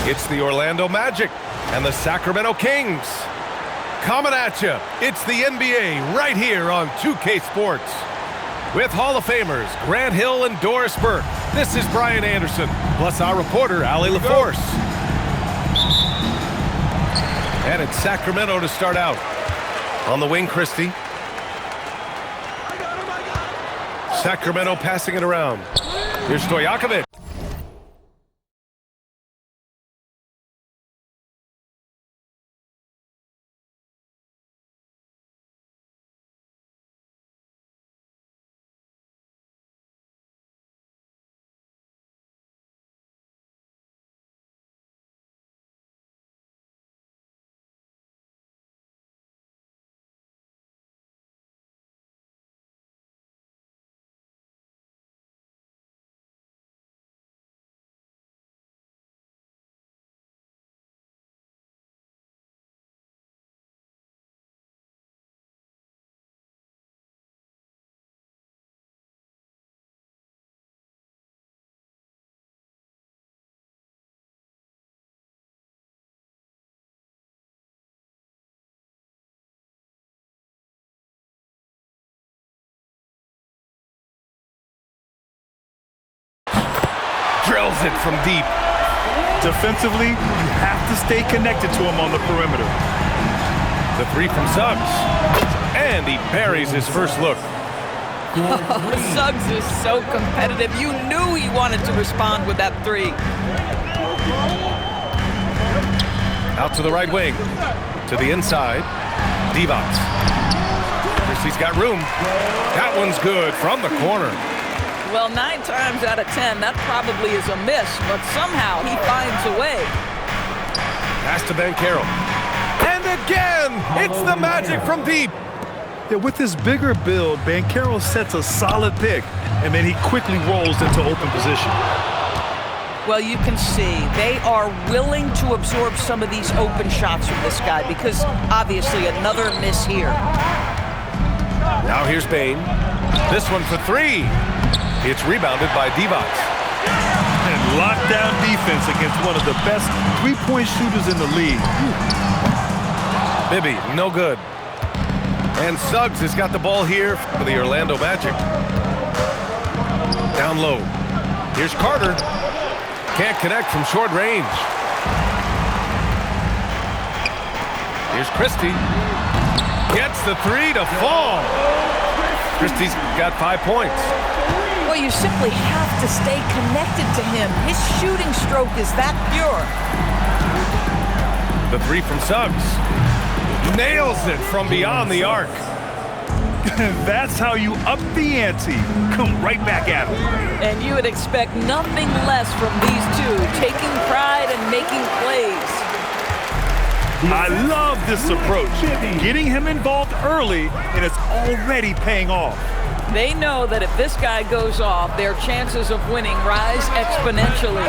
It's the Orlando Magic and the Sacramento Kings. Coming at you, it's the NBA right here on 2K Sports. With Hall of Famers Grant Hill and Doris Burke, this is Brian Anderson, plus our reporter, Allie LaForce. And it's Sacramento to start out. On the wing, Christie. Sacramento passing it around. Here's Stojakovic. Drills it from deep. Defensively, you have to stay connected to him on the perimeter. The three from Suggs. And he buries his first look. Suggs is so competitive. You knew he wanted to respond with that three. Out to the right wing. To the inside. Divac. Christie's got room. That one's good from the corner. Well, 9 times out of 10, that probably is a miss, but somehow he finds a way. Pass to Banchero. And again, it's the Magic from deep. Yeah, with his bigger build, Banchero sets a solid pick, and then he quickly rolls into open position. Well, you can see they are willing to absorb some of these open shots from this guy because obviously another miss here. Now here's Bane. This one for three. It's rebounded by Divac. And lockdown defense against one of the best three-point shooters in the league. Bibby, no good. And Suggs has got the ball here for the Orlando Magic. Down low. Here's Carter. Can't connect from short range. Here's Christie. Gets the three to fall. Christie's got 5 points. Well, you simply have to stay connected to him. His shooting stroke is that pure. The three from Suggs. Nails it from beyond the arc. That's how you up the ante. Come right back at him. And you would expect nothing less from these two, taking pride and making plays. I love this approach. Getting him involved early, and it's already paying off. They know that if this guy goes off, their chances of winning rise exponentially.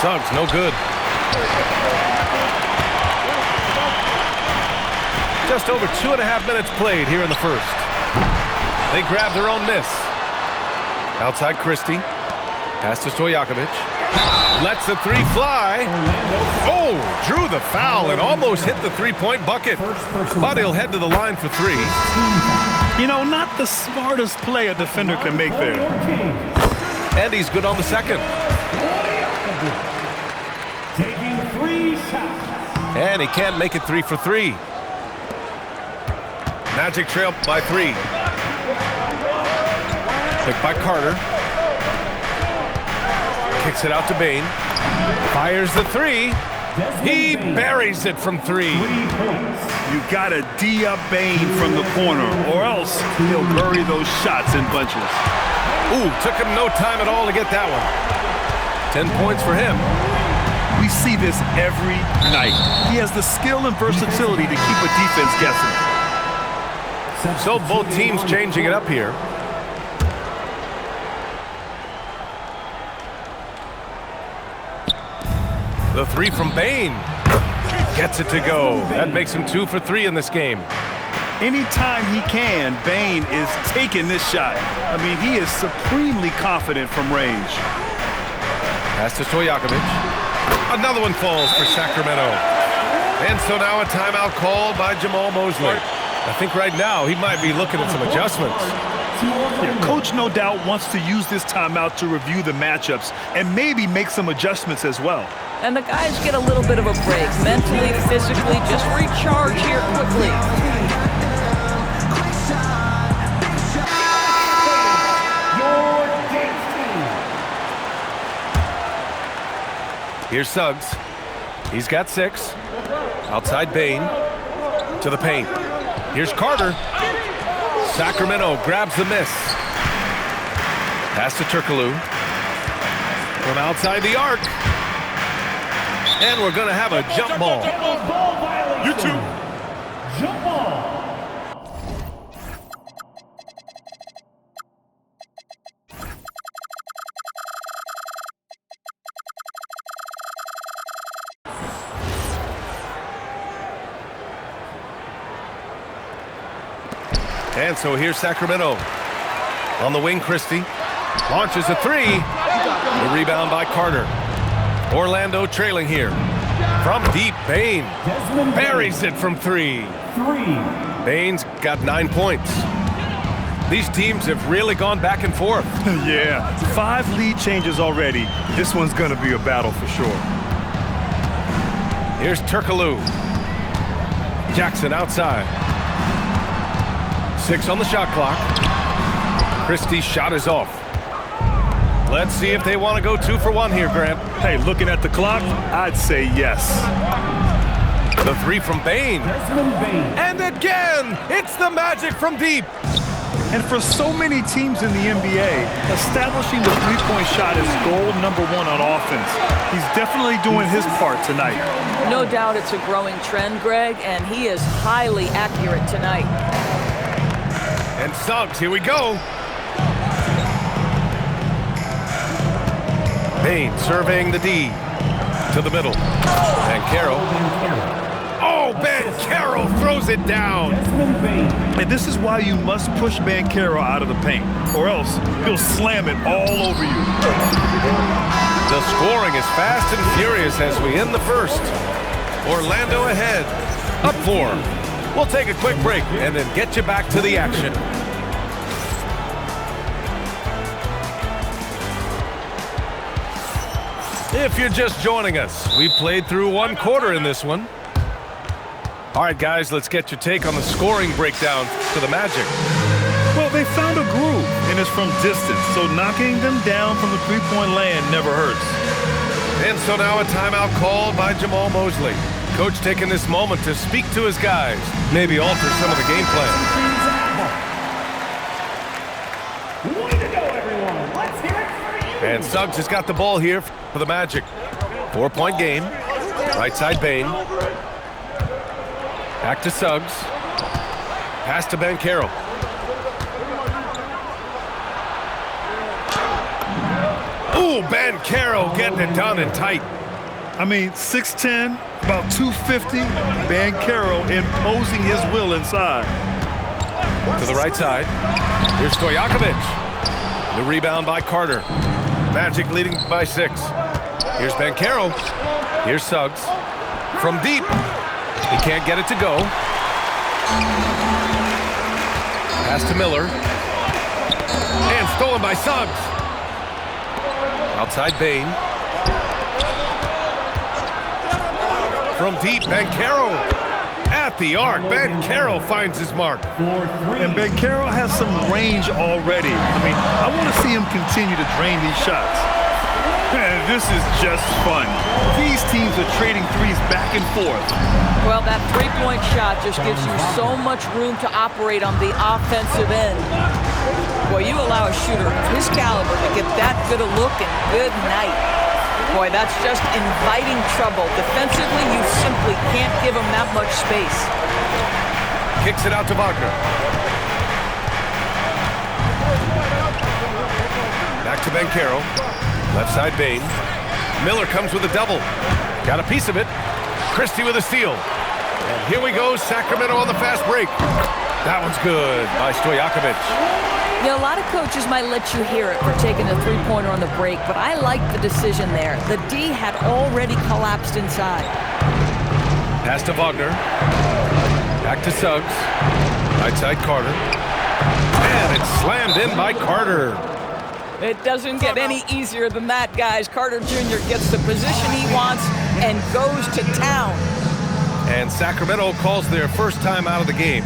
Suggs, no good. Just over 2.5 minutes played here in the first. They grab their own miss. Outside Christie. Pass to Stojakovic. Lets the three fly. Oh, drew the foul and almost hit the three-point bucket. But he'll head to the line for three. You know, not the smartest play a defender can make there. And he's good on the second. Taking 3 shots. And he can't make it 3 for 3. Magic trail by 3. Picked by Carter. Kicks it out to Bane. Fires the 3. He buries it from 3. You gotta D up Bane from the corner, or else he'll bury those shots in bunches. Ooh, took him no time at all to get that one. 10 points for him. We see this every night. He has the skill and versatility to keep a defense guessing. So both teams changing it up here. The 3 from Bane. Gets it to go. That makes him 2 for 3 in this game. Anytime he can, Bane is taking this shot. I mean, he is supremely confident from range. Pass to Stojakovic. Another one falls for Sacramento. And so now a timeout called by Jamal Mosley. I think right now he might be looking at some adjustments. Yeah, Coach no doubt wants to use this timeout to review the matchups and maybe make some adjustments as well. And the guys get a little bit of a break, mentally, physically, just recharge here quickly. Here's Suggs. He's got 6. Outside Bain. To the paint. Here's Carter. Sacramento grabs the miss. Pass to Turkoglu. From outside the arc. And we're going to have a jump ball. You too. Jump ball. And so here's Sacramento. On the wing, Christie. Launches a 3. The rebound by Carter. Orlando trailing here. From deep, Bain buries it from 3. Bain's got 9 points. These teams have really gone back and forth. Yeah, 5 lead changes already. This one's going to be a battle for sure. Here's Turkoglu. Jackson outside. 6 on the shot clock. Christie's shot is off. Let's see if they want to go 2 for 1 here, Grant. Hey, looking at the clock, I'd say yes. The 3 from Bain. And again, it's the Magic from deep. And for so many teams in the NBA, establishing the three-point shot is goal number 1 on offense. He's definitely doing his part tonight. No doubt it's a growing trend, Greg, and he is highly accurate tonight. And Suggs, here we go. Bain surveying the D. To the middle. Banchero. Oh, Banchero throws it down. And this is why you must push Banchero out of the paint, or else he'll slam it all over you. The scoring is fast and furious as we end the first. Orlando ahead. Up 4. We'll take a quick break and then get you back to the action. If you're just joining us, we played through 1 quarter in this one. All right, guys, let's get your take on the scoring breakdown for the Magic. Well, they found a groove, and it's from distance, so knocking them down from the three-point land never hurts. And so now a timeout called by Jamal Mosley. Coach taking this moment to speak to his guys, maybe alter some of the game plan. Way to go, everyone. Let's hear it for you. And Suggs has got the ball here for the Magic. 4-point game. Right side Bain. Back to Suggs. Pass to Banchero. Ooh, Banchero getting it done and tight. I mean, 6'10", about 250, Banchero imposing his will inside. To the right side. Here's Stojakovic. The rebound by Carter. Magic leading by 6. Here's Banchero. Here's Suggs. From deep. He can't get it to go. Pass to Miller. And stolen by Suggs. Outside Bain. From deep, Banchero. At the arc, Banchero finds his mark. And Banchero has some range already. I mean, I want to see him continue to drain these shots. Man, this is just fun. These teams are trading threes back and forth. Well, that three-point shot just gives you so much room to operate on the offensive end. Boy, you allow a shooter of his caliber to get that good a look and good night. Boy, that's just inviting trouble. Defensively, you simply can't give him that much space. Kicks it out to Wagner. Back to Banchero. Left side Bain. Miller comes with a double. Got a piece of it. Christie with a steal. And here we go, Sacramento on the fast break. That one's good by Stojakovic. You know, a lot of coaches might let you hear it for taking a three-pointer on the break, but I like the decision there. The D had already collapsed inside. Pass to Wagner. Back to Suggs. Right side Carter. And it's slammed in by Carter. It doesn't get any easier than that, guys. Carter Jr. gets the position he wants and goes to town. And Sacramento calls their first time out of the game.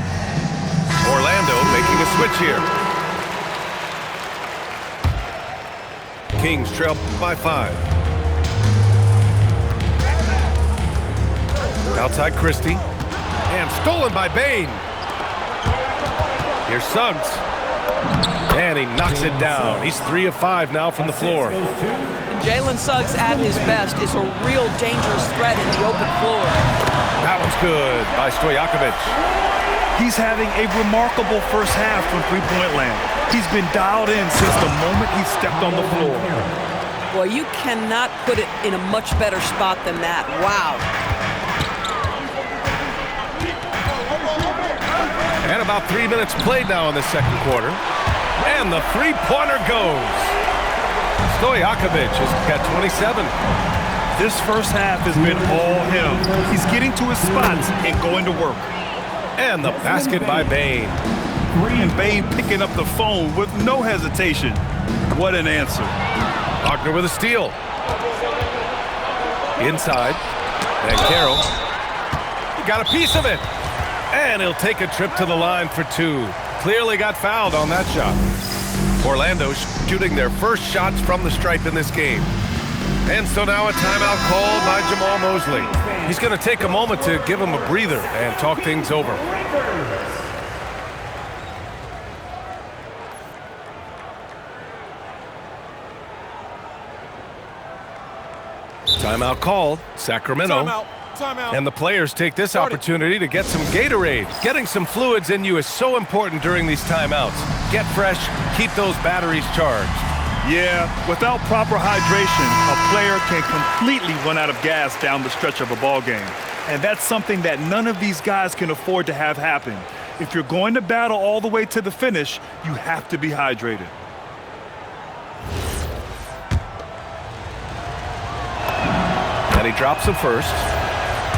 Orlando making a switch here. Kings trail by 5. Outside Christie. And stolen by Bain. Here's Suggs. And he knocks it down. He's 3 of 5 now from the floor. Jalen Suggs at his best is a real dangerous threat in the open floor. That one's good by Stojakovic. He's having a remarkable first half from three-point land. He's been dialed in since the moment he stepped on the floor. Well, you cannot put it in a much better spot than that. Wow. And about 3 minutes played now in the second quarter. And the three-pointer goes. Stojakovic has got 27. This first half has been all him. He's getting to his spots and going to work. And the basket by Bain. And Bain picking up the phone with no hesitation. What an answer. Wagner with a steal. Inside. And Carroll. He got a piece of it. And he'll take a trip to the line for 2. Clearly got fouled on that shot. Orlando shooting their first shots from the stripe in this game. And so now a timeout called by Jamal Mosley. He's going to take a moment to give him a breather and talk things over. Timeout called. Sacramento. Timeout. And the players take this opportunity to get some Gatorade. Getting some fluids in you is so important during these timeouts. Get fresh, keep those batteries charged. Yeah, without proper hydration, a player can completely run out of gas down the stretch of a ball game. And that's something that none of these guys can afford to have happen. If you're going to battle all the way to the finish, you have to be hydrated. And he drops the first.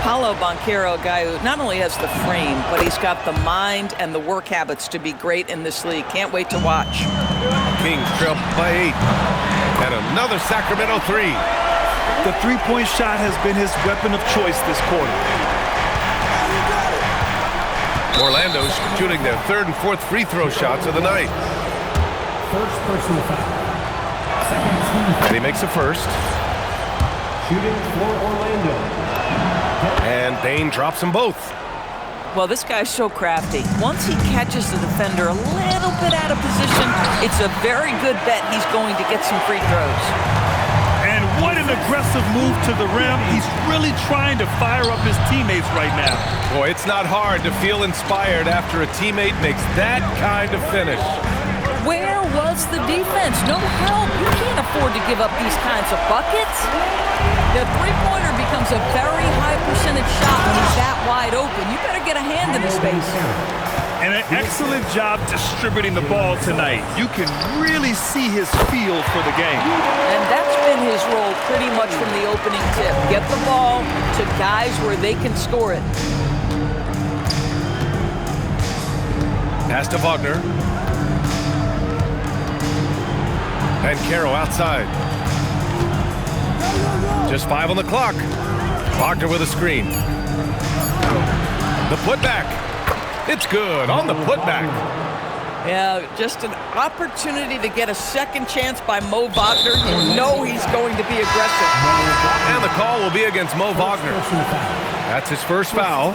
Paolo Banchero, a guy who not only has the frame, but he's got the mind and the work habits to be great in this league. Can't wait to watch. Kings trail by 8. And another Sacramento 3. The three-point shot has been his weapon of choice this quarter. Orlando's shooting their third and fourth free throw shots of the night. First personal foul. Second team foul. And he makes a first. Shooting for Orlando. And Bain drops them both. Well, this guy's so crafty. Once he catches the defender a little bit out of position, it's a very good bet he's going to get some free throws. And what an aggressive move to the rim. He's really trying to fire up his teammates right now. Boy, it's not hard to feel inspired after a teammate makes that kind of finish. Where was the defense? No help. You can't afford to give up these kinds of buckets. The three-pointer becomes a very high percentage shot when he's that wide open. You better get a hand in his face. And an excellent job distributing the ball tonight. You can really see his feel for the game. And that's been his role pretty much from the opening tip. Get the ball to guys where they can score it. Pass to Wagner. And Carroll outside. Just 5 on the clock. Wagner with a screen. The putback. It's good on the putback. Yeah, just an opportunity to get a second chance by Mo Wagner. You know he's going to be aggressive. And the call will be against Mo Wagner. That's his first foul.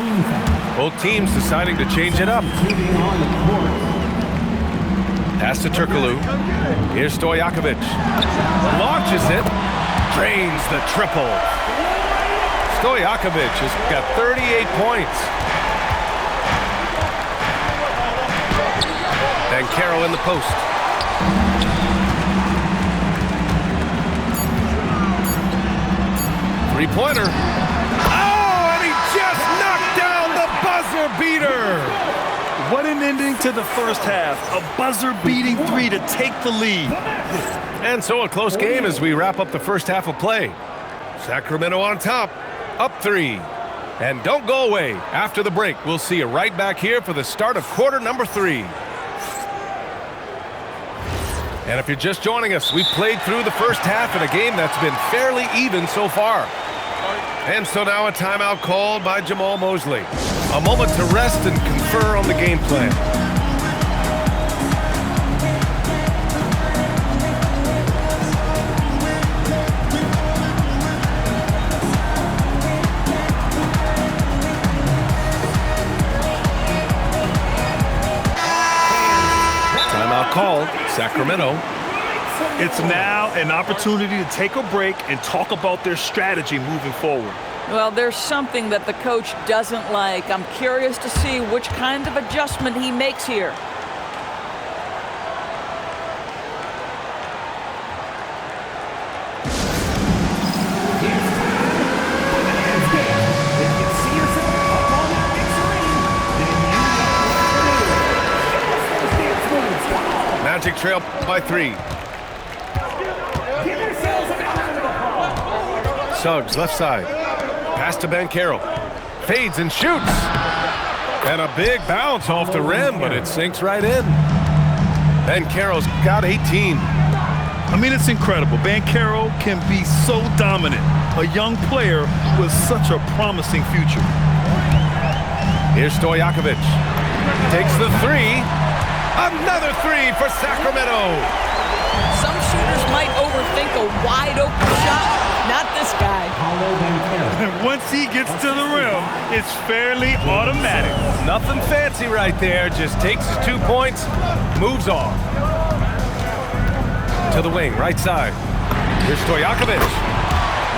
Both teams deciding to change it up. Pass to Turkoglu. Here's Stojakovic. Launches it. Drains the triple. Stojakovic has got 38 points. And Carroll in the post. Three-pointer. Oh, and he just knocked down the buzzer beater. What an ending to the first half. A buzzer-beating three to take the lead. And so a close game as we wrap up the first half of play. Sacramento on top, up 3. And don't go away. After the break, we'll see you right back here for the start of quarter number 3. And if you're just joining us, we've played through the first half in a game that's been fairly even so far. And so now a timeout called by Jamal Mosley. A moment to rest and confer on the game plan. Timeout called, Sacramento. It's now an opportunity to take a break and talk about their strategy moving forward. Well, there's something that the coach doesn't like. I'm curious to see which kind of adjustment he makes here. Magic trail by 3. Suggs, left side. Pass to Banchero. Fades and shoots. And a big bounce off the rim, but it sinks right in. Banchero's got 18. I mean, it's incredible. Banchero can be so dominant. A young player with such a promising future. Here's Stojakovic. Takes the 3. Another 3 for Sacramento. Some shooters might overthink a wide open shot. Not this guy. Once he gets to the rim, it's fairly automatic. Nothing fancy right there. Just takes his 2 points, moves on. To the wing, right side. Here's Stojakovic.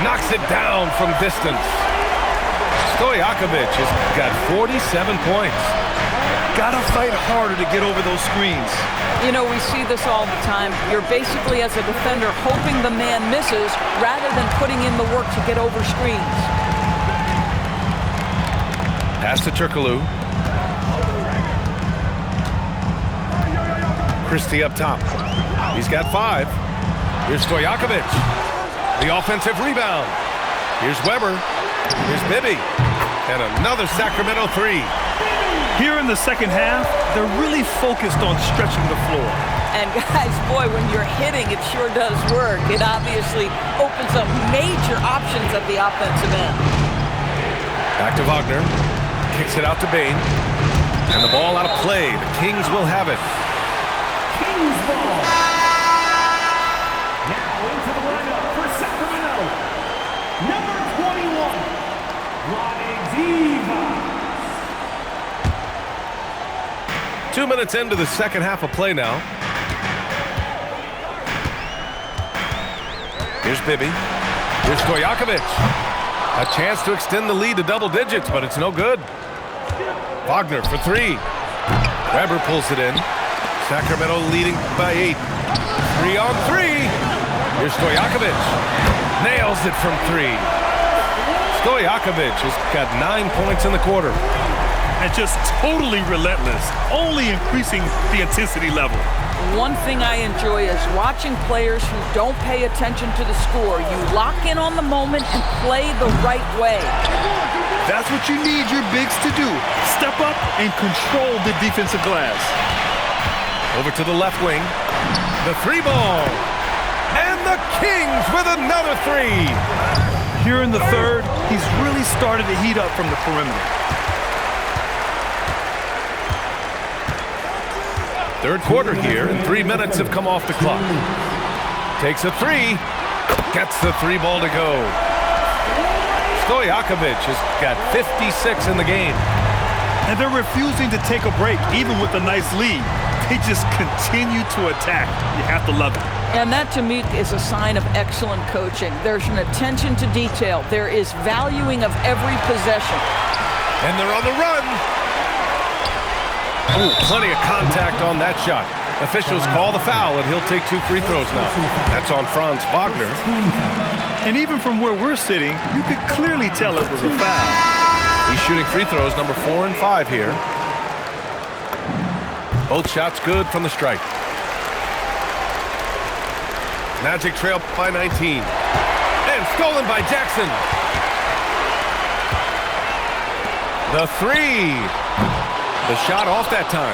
Knocks it down from distance. Stojakovic has got 47 points. Gotta fight harder to get over those screens. You know, we see this all the time. You're basically, as a defender, hoping the man misses rather than putting in the work to get over screens. Pass to Turkoglu. Christie up top. He's got 5. Here's Stojakovic. The offensive rebound. Here's Weber. Here's Bibby. And another Sacramento 3. Here in the second half, they're really focused on stretching the floor. And guys, boy, when you're hitting, it sure does work. It obviously opens up major options at the offensive end. Back to Wagner. Kicks it out to Bain. And the ball out of play. The Kings will have it. Kings ball. Now into the lineup for Sacramento. Number 21, Ronnie Diva. 2 minutes into the second half of play now. Here's Bibby. Here's Stojakovic. A chance to extend the lead to double digits, but it's no good. Wagner for 3. Weber pulls it in. Sacramento leading by 8. 3 on 3. Here's Stojakovic. Nails it from 3. Stojakovic has got 9 points in the quarter. And just totally relentless, only increasing the intensity level. One thing I enjoy is watching players who don't pay attention to the score. You lock in on the moment and play the right way. That's what you need your bigs to do. Step up and control the defensive glass. Over to the left wing. The 3 ball. And the Kings with another 3. Here in the third, he's really started to heat up from the perimeter. Third quarter here, and 3 minutes have come off the clock. Takes a 3. Gets the 3 ball to go. Stojakovic has got 56 in the game. And they're refusing to take a break, even with a nice lead. They just continue to attack. You have to love it. And that, to me, is a sign of excellent coaching. There's an attention to detail. There is valuing of every possession. And they're on the run. Ooh, plenty of contact on that shot. Officials call the foul, and he'll take 2 free throws now. That's on Franz Wagner. And even from where we're sitting, you could clearly tell it was a foul. He's shooting free throws number 4 and 5 here. Both shots good from the stripe. Magic trail by 19. And stolen by Jackson. The three. The shot off that time.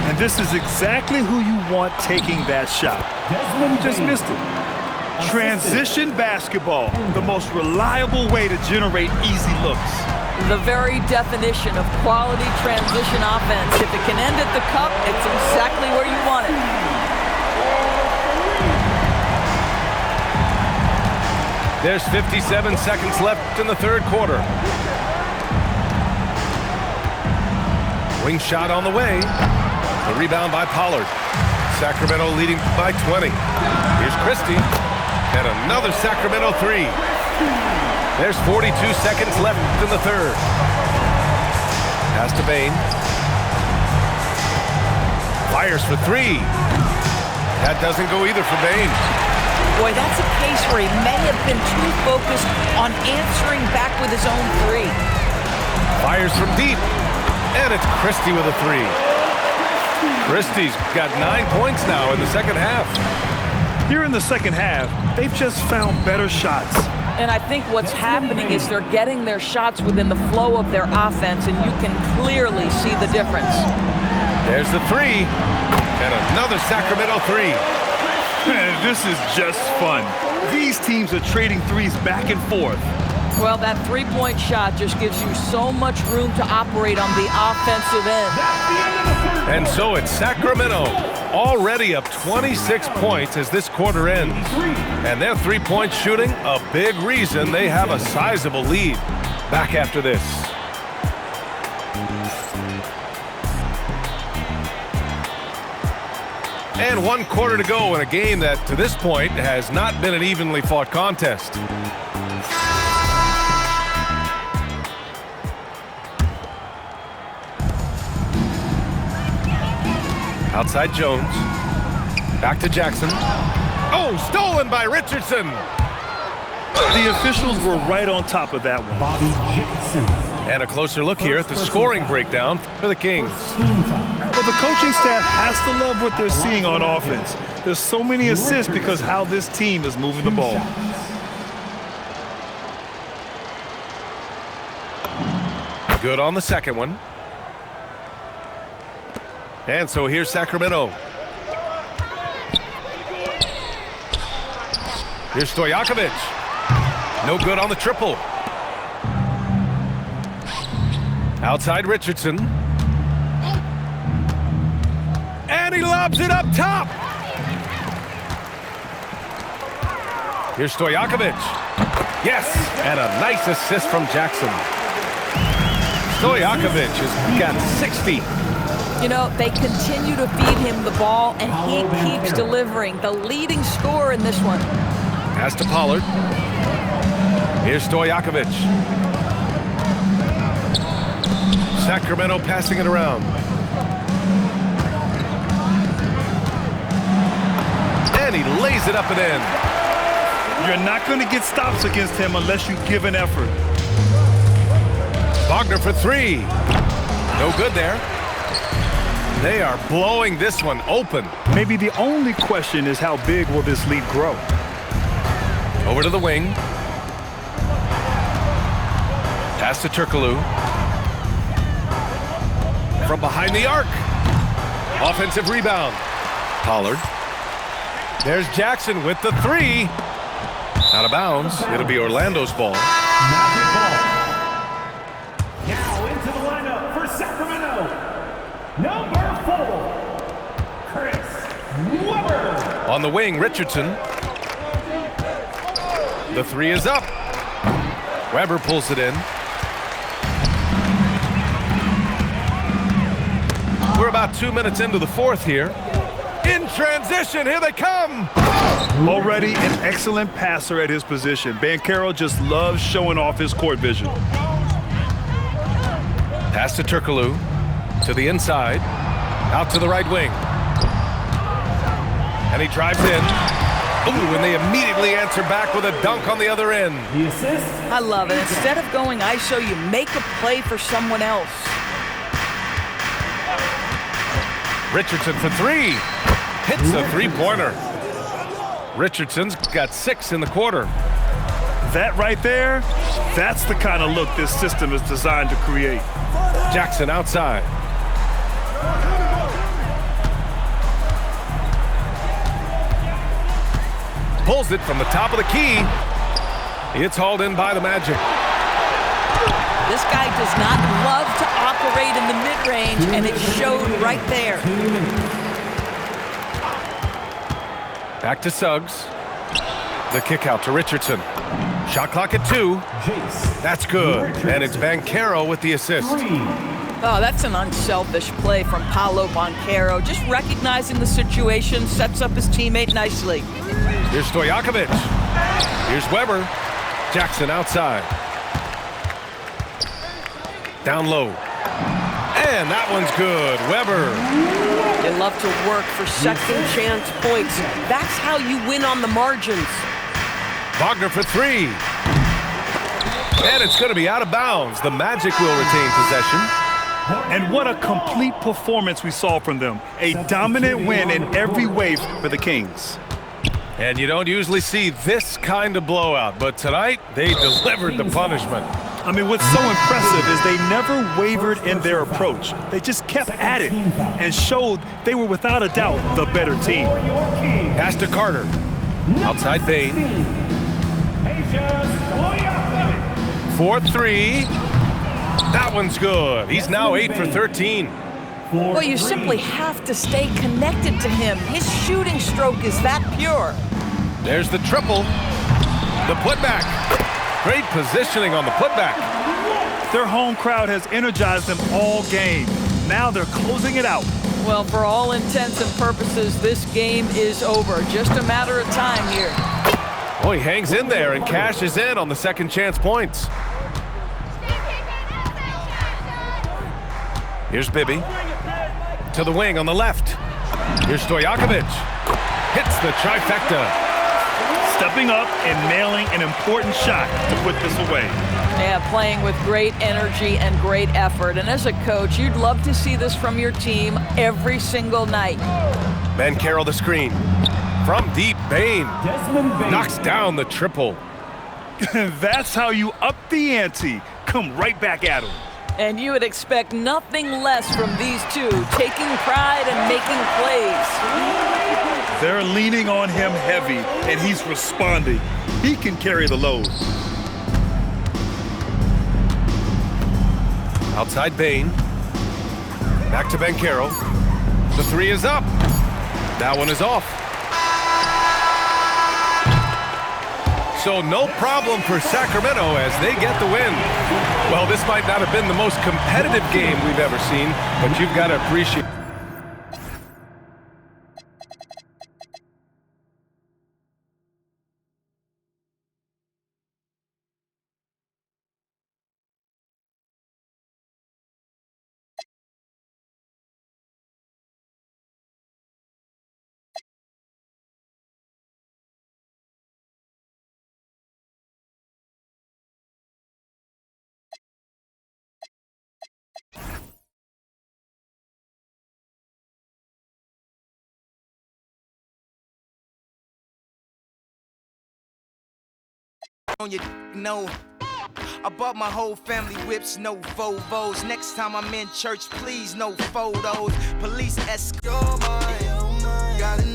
And this is exactly who you want taking that shot. Just missed it. Transition basketball, the most reliable way to generate easy looks. The very definition of quality transition offense. If it can end at the cup, it's exactly where you want it. There's 57 seconds left in the third quarter. Wing shot on the way. The rebound by Pollard. Sacramento leading by 20. Here's Christie. And another Sacramento three. There's 42 seconds left in the third. Pass to Bain. Fires for three. That doesn't go either for Bain. Boy, that's a case where he may have been too focused on answering back with his own three. Fires from deep. And it's Christie with a three. Christie's got 9 points now in the second half. Here in the second half, they've just found better shots. And I think what's happening is they're getting their shots within the flow of their offense, and you can clearly see the difference. There's the three. And another Sacramento three. Man, this is just fun. These teams are trading threes back and forth. Well, that three-point shot just gives you so much room to operate on the offensive end. And so it's Sacramento already up 26 points as this quarter ends. And their three-point shooting, a big reason they have a sizable lead. Back after this. And 1 quarter to go in a game that, to this point, has not been an evenly fought contest. Outside Jones. Back to Jackson. Oh, stolen by Richardson. The officials were right on top of that one. Bobby Jackson. And a closer look here at the scoring breakdown for the Kings. Well, the coaching staff has to love what they're seeing on offense. There's so many assists because how this team is moving the ball. Good on the second one. And so here's Sacramento. Here's Stojakovic. No good on the triple. Outside Richardson. And he lobs it up top. Here's Stojakovic. Yes, and a nice assist from Jackson. Stojakovic has got 60. You know, they continue to feed him the ball, and he keeps delivering. The leading scorer in this one. Pass to Pollard. Here's Stojakovic. Sacramento passing it around. And he lays it up and in. You're not going to get stops against him unless you give an effort. Wagner for three. No good there. They are blowing this one open. Maybe the only question is how big will this lead grow? Over to the wing. Pass to Turkoglu. From behind the arc. Offensive rebound. Pollard. There's Jackson with the three. Out of bounds. It'll be Orlando's ball. Now into the lineup for Sacramento, number 4, Chris Webber. On the wing, Richardson. The three is up. Webber pulls it in. We're about 2 minutes into the fourth here. In transition, here they come. Already an excellent passer at his position. Banchero just loves showing off his court vision. Pass to Turkoglu. To the inside. Out to the right wing. And he drives in. Ooh, and they immediately answer back with a dunk on the other end. The assist. I love it. Instead of going ISO, you make a play for someone else. Richardson for three. Hits the three-pointer. Richardson's got 6 in the quarter. That right there, that's the kind of look this system is designed to create. Jackson outside. Pulls it from the top of the key. It's hauled in by the Magic. This guy does not love to operate in the mid-range, and it showed right there. Back to Suggs. The kick out to Richardson. Shot clock at 2. That's good. And it's Banchero with the assist. Oh, that's an unselfish play from Paolo Banchero. Just recognizing the situation, sets up his teammate nicely. Here's Stojakovic. Here's Weber. Jackson outside. Down low. And that one's good. Weber. They love to work for second chance points. That's how you win on the margins. Wagner for 3. And it's going to be out of bounds. The Magic will retain possession. And what a complete performance we saw from them. A dominant win in every way for the Kings. And you don't usually see this kind of blowout, but tonight they delivered the punishment. I mean, what's so impressive is they never wavered in their approach. They just kept at it and showed they were without a doubt the better team. Pass to Carter. Outside Bain. 4-3. That one's good. He's now 8 for 13. Well, you simply have to stay connected to him. His shooting stroke is that pure. There's the triple. The putback. Great positioning on the putback. Their home crowd has energized them all game. Now they're closing it out. Well, for all intents and purposes, this game is over. Just a matter of time here. Oh, he hangs in there and cashes in on the second chance points. Here's Bibby. To the wing on the left. Here's Stojakovic. Hits the trifecta. Stepping up and nailing an important shot to put this away. Yeah, playing with great energy and great effort. And as a coach, you'd love to see this from your team every single night. Banchero the screen. From deep, Bain knocks down the triple. That's how you up the ante. Come right back at them. And you would expect nothing less from these two, taking pride and making plays. They're leaning on him heavy, and he's responding. He can carry the load. Outside Bain. Back to Banchero. The 3 is up. That one is off. So no problem for Sacramento as they get the win. Well, this might not have been the most competitive game we've ever seen, but you've got to appreciate on your no. I bought my whole family whips, no Volvos. Next time I'm in church, please no photos. Police escort. Gotta